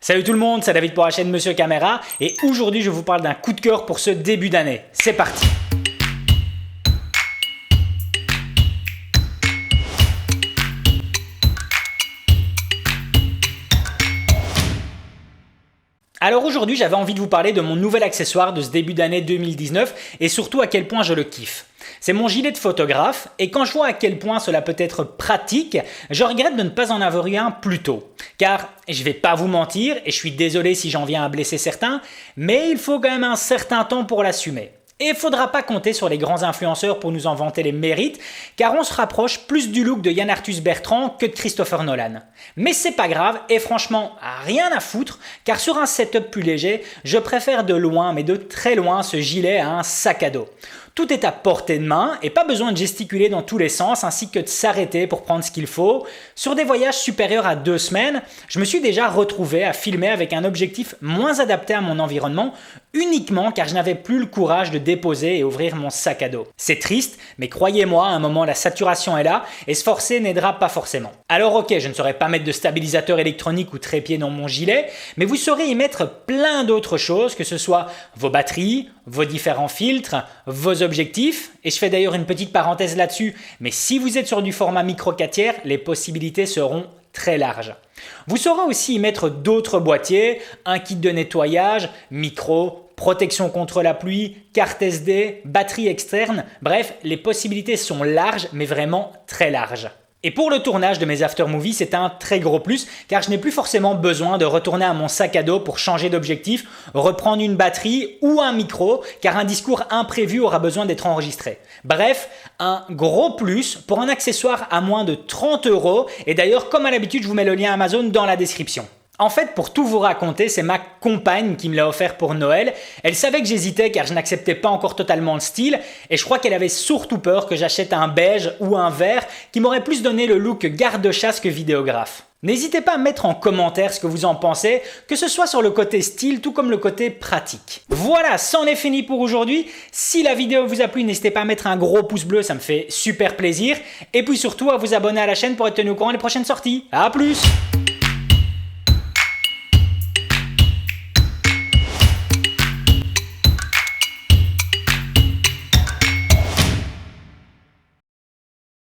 Salut tout le monde, c'est David pour la chaîne Monsieur Caméra et aujourd'hui je vous parle d'un coup de cœur pour ce début d'année. C'est parti! Alors aujourd'hui j'avais envie de vous parler de mon nouvel accessoire de ce début d'année 2019 et surtout à quel point je le kiffe. C'est mon gilet de photographe et quand je vois à quel point cela peut être pratique, je regrette de ne pas en avoir eu un plus tôt. Car je vais pas vous mentir et je suis désolé si j'en viens à blesser certains, mais il faut quand même un certain temps pour l'assumer. Et il ne faudra pas compter sur les grands influenceurs pour nous en vanter les mérites, car on se rapproche plus du look de Yann Arthus Bertrand que de Christopher Nolan. Mais c'est pas grave et franchement, rien à foutre, car sur un setup plus léger, je préfère de loin, mais de très loin, ce gilet à un sac à dos. Tout est à portée de main et pas besoin de gesticuler dans tous les sens ainsi que de s'arrêter pour prendre ce qu'il faut. Sur des voyages supérieurs à 2 semaines, je me suis déjà retrouvé à filmer avec un objectif moins adapté à mon environnement uniquement car je n'avais plus le courage de déposer et ouvrir mon sac à dos. C'est triste, mais croyez-moi, à un moment la saturation est là et se forcer n'aidera pas forcément. Alors ok, je ne saurais pas mettre de stabilisateur électronique ou trépied dans mon gilet, mais vous saurez y mettre plein d'autres choses, que ce soit vos batteries, vos différents filtres, vos objectifs, et je fais d'ailleurs une petite parenthèse là-dessus, mais si vous êtes sur du format micro 4 tiers, les possibilités seront très larges. Vous saurez aussi y mettre d'autres boîtiers, un kit de nettoyage, micro, protection contre la pluie, carte SD, batterie externe, bref, les possibilités sont larges, mais vraiment très larges. Et pour le tournage de mes aftermovies, c'est un très gros plus car je n'ai plus forcément besoin de retourner à mon sac à dos pour changer d'objectif, reprendre une batterie ou un micro car un discours imprévu aura besoin d'être enregistré. Bref, un gros plus pour un accessoire à moins de 30 € et d'ailleurs comme à l'habitude je vous mets le lien Amazon dans la description. En fait, pour tout vous raconter, c'est ma compagne qui me l'a offert pour Noël. Elle savait que j'hésitais car je n'acceptais pas encore totalement le style et je crois qu'elle avait surtout peur que j'achète un beige ou un vert qui m'aurait plus donné le look garde-chasse que vidéographe. N'hésitez pas à mettre en commentaire ce que vous en pensez, que ce soit sur le côté style tout comme le côté pratique. Voilà, c'en est fini pour aujourd'hui. Si la vidéo vous a plu, n'hésitez pas à mettre un gros pouce bleu, ça me fait super plaisir. Et puis surtout à vous abonner à la chaîne pour être tenu au courant des prochaines sorties. A plus!